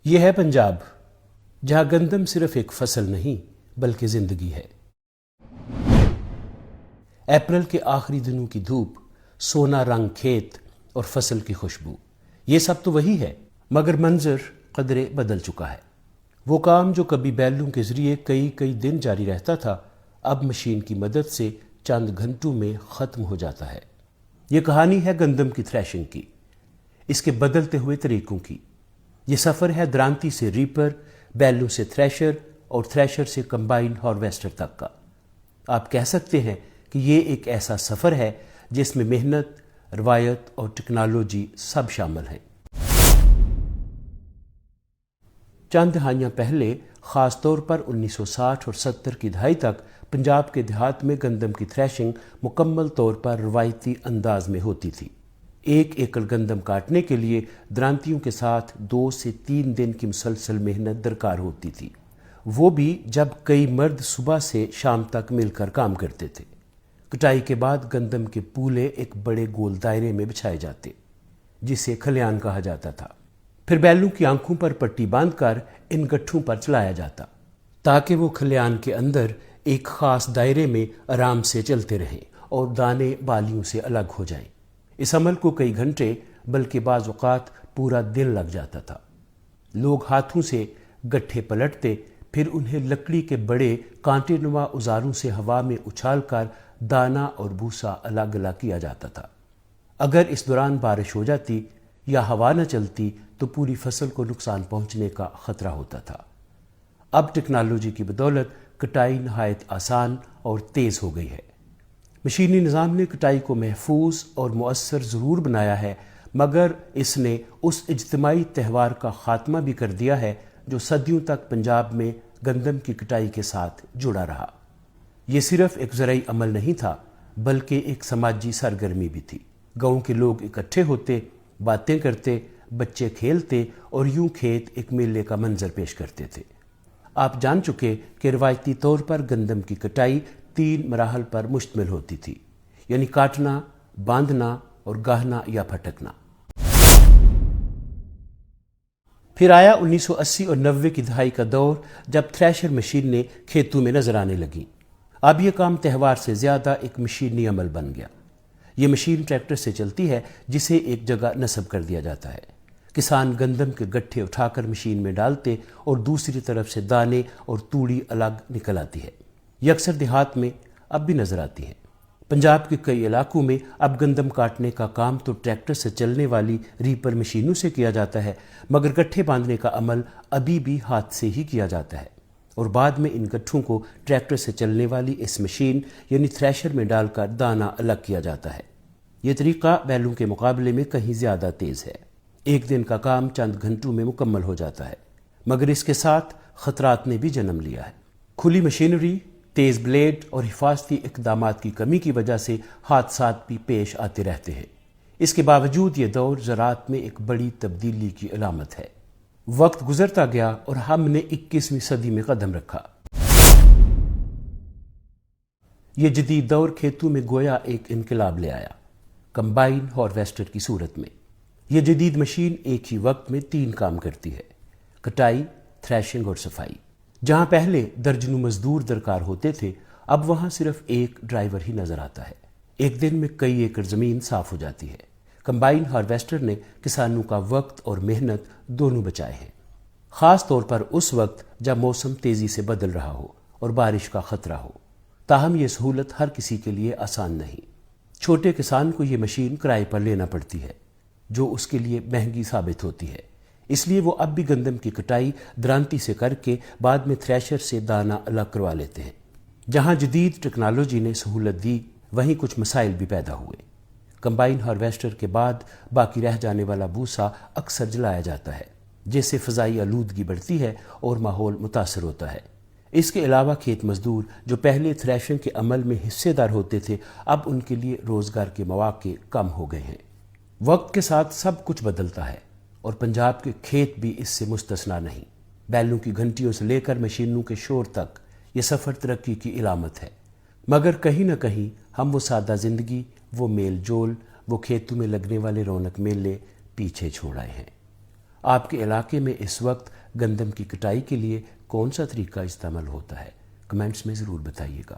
یہ ہے پنجاب، جہاں گندم صرف ایک فصل نہیں بلکہ زندگی ہے۔ اپریل کے آخری دنوں کی دھوپ، سونا رنگ کھیت اور فصل کی خوشبو، یہ سب تو وہی ہے، مگر منظر قدرے بدل چکا ہے۔ وہ کام جو کبھی بیلوں کے ذریعے کئی دن جاری رہتا تھا، اب مشین کی مدد سے چند گھنٹوں میں ختم ہو جاتا ہے۔ یہ کہانی ہے گندم کی تھریشنگ کی، اس کے بدلتے ہوئے طریقوں کی۔ یہ سفر ہے درانتی سے ریپر، بیلوں سے تھریشر اور تھریشر سے کمبائن ہارویسٹر تک کا۔ آپ کہہ سکتے ہیں کہ یہ ایک ایسا سفر ہے جس میں محنت، روایت اور ٹیکنالوجی سب شامل ہیں۔ چند دہائیاں پہلے، خاص طور پر 1960 اور 70 کی دہائی تک، پنجاب کے دیہات میں گندم کی تھریشنگ مکمل طور پر روایتی انداز میں ہوتی تھی۔ 1 ایکڑ گندم کاٹنے کے لیے درانتیوں کے ساتھ 2 سے 3 دن کی مسلسل محنت درکار ہوتی تھی، وہ بھی جب کئی مرد صبح سے شام تک مل کر کام کرتے تھے۔ کٹائی کے بعد گندم کے پولے ایک بڑے گول دائرے میں بچھائے جاتے، جسے کھلیان کہا جاتا تھا۔ پھر بیلوں کی آنکھوں پر پٹی باندھ کر ان گٹھوں پر چلایا جاتا، تاکہ وہ کھلیان کے اندر ایک خاص دائرے میں آرام سے چلتے رہیں اور دانے بالیوں سے الگ ہو جائیں۔ اس عمل کو کئی گھنٹے بلکہ بعض اوقات پورا دن لگ جاتا تھا۔ لوگ ہاتھوں سے گٹھے پلٹتے، پھر انہیں لکڑی کے بڑے کانٹے نما اوزاروں سے ہوا میں اچھال کر دانہ اور بھوسا الگ الگ کیا جاتا تھا۔ اگر اس دوران بارش ہو جاتی یا ہوا نہ چلتی تو پوری فصل کو نقصان پہنچنے کا خطرہ ہوتا تھا۔ اب ٹیکنالوجی کی بدولت کٹائی نہایت آسان اور تیز ہو گئی ہے۔ مشینی نظام نے کٹائی کو محفوظ اور مؤثر ضرور بنایا ہے، مگر اس نے اس اجتماعی تہوار کا خاتمہ بھی کر دیا ہے جو صدیوں تک پنجاب میں گندم کی کٹائی کے ساتھ جڑا رہا۔ یہ صرف ایک زرعی عمل نہیں تھا، بلکہ ایک سماجی سرگرمی بھی تھی۔ گاؤں کے لوگ اکٹھے ہوتے، باتیں کرتے، بچے کھیلتے اور یوں کھیت ایک میلے کا منظر پیش کرتے تھے۔ آپ جان چکے کہ روایتی طور پر گندم کی کٹائی 3 مراحل پر مشتمل ہوتی تھی، یعنی کاٹنا، باندھنا اور گاہنا یا پھٹکنا۔ پھر آیا 1980 اور 90 کی دہائی کا دور، جب تھریشر مشینیں کھیتوں میں نظر آنے لگیں۔ اب یہ کام تہوار سے زیادہ ایک مشینی عمل بن گیا۔ یہ مشین ٹریکٹر سے چلتی ہے، جسے ایک جگہ نصب کر دیا جاتا ہے۔ کسان گندم کے گٹھے اٹھا کر مشین میں ڈالتے اور دوسری طرف سے دانے اور توڑی الگ نکل آتی ہے۔ یہ اکثر دیہات میں اب بھی نظر آتی ہے۔ پنجاب کے کئی علاقوں میں اب گندم کاٹنے کا کام تو ٹریکٹر سے چلنے والی ریپر مشینوں سے کیا جاتا ہے، مگر گٹھے باندھنے کا عمل ابھی بھی ہاتھ سے ہی کیا جاتا ہے، اور بعد میں ان گٹھوں کو ٹریکٹر سے چلنے والی اس مشین یعنی تھریشر میں ڈال کر دانہ الگ کیا جاتا ہے۔ یہ طریقہ بیلوں کے مقابلے میں کہیں زیادہ تیز ہے۔ 1 دن کا کام چند گھنٹوں میں مکمل ہو جاتا ہے، مگر اس کے ساتھ خطرات نے بھی جنم لیا ہے۔ کھلی مشینری، تیز بلیڈ اور حفاظتی اقدامات کی کمی کی وجہ سے حادثات بھی پیش آتے رہتے ہیں۔ اس کے باوجود یہ دور زراعت میں ایک بڑی تبدیلی کی علامت ہے۔ وقت گزرتا گیا اور ہم نے 21ویں صدی میں قدم رکھا۔ یہ جدید دور کھیتوں میں گویا ایک انقلاب لے آیا، کمبائن ہارویسٹر کی صورت میں۔ یہ جدید مشین ایک ہی وقت میں 3 کام کرتی ہے: کٹائی، تھریشنگ اور صفائی۔ جہاں پہلے درجنوں مزدور درکار ہوتے تھے، اب وہاں صرف ایک ڈرائیور ہی نظر آتا ہے۔ ایک دن میں کئی ایکڑ زمین صاف ہو جاتی ہے۔ کمبائن ہارویسٹر نے کسانوں کا وقت اور محنت دونوں بچائے ہیں، خاص طور پر اس وقت جب موسم تیزی سے بدل رہا ہو اور بارش کا خطرہ ہو۔ تاہم یہ سہولت ہر کسی کے لیے آسان نہیں۔ چھوٹے کسان کو یہ مشین کرائے پر لینا پڑتی ہے، جو اس کے لیے مہنگی ثابت ہوتی ہے۔ اس لیے وہ اب بھی گندم کی کٹائی درانتی سے کر کے بعد میں تھریشر سے دانہ الگ کروا لیتے ہیں۔ جہاں جدید ٹیکنالوجی نے سہولت دی، وہیں کچھ مسائل بھی پیدا ہوئے۔ کمبائن ہارویسٹر کے بعد باقی رہ جانے والا بھوسا اکثر جلایا جاتا ہے، جس سے فضائی آلودگی بڑھتی ہے اور ماحول متاثر ہوتا ہے۔ اس کے علاوہ کھیت مزدور جو پہلے تھریشنگ کے عمل میں حصے دار ہوتے تھے، اب ان کے لیے روزگار کے مواقع کم ہو گئے ہیں۔ وقت کے ساتھ سب کچھ بدلتا ہے، اور پنجاب کے کھیت بھی اس سے مستثنا نہیں۔ بیلوں کی گھنٹیوں سے لے کر مشینوں کے شور تک یہ سفر ترقی کی علامت ہے، مگر کہیں نہ کہیں ہم وہ سادہ زندگی، وہ میل جول، وہ کھیتوں میں لگنے والے رونق میلے پیچھے چھوڑ آئے ہیں۔ آپ کے علاقے میں اس وقت گندم کی کٹائی کے لیے کون سا طریقہ استعمال ہوتا ہے؟ کمنٹس میں ضرور بتائیے گا۔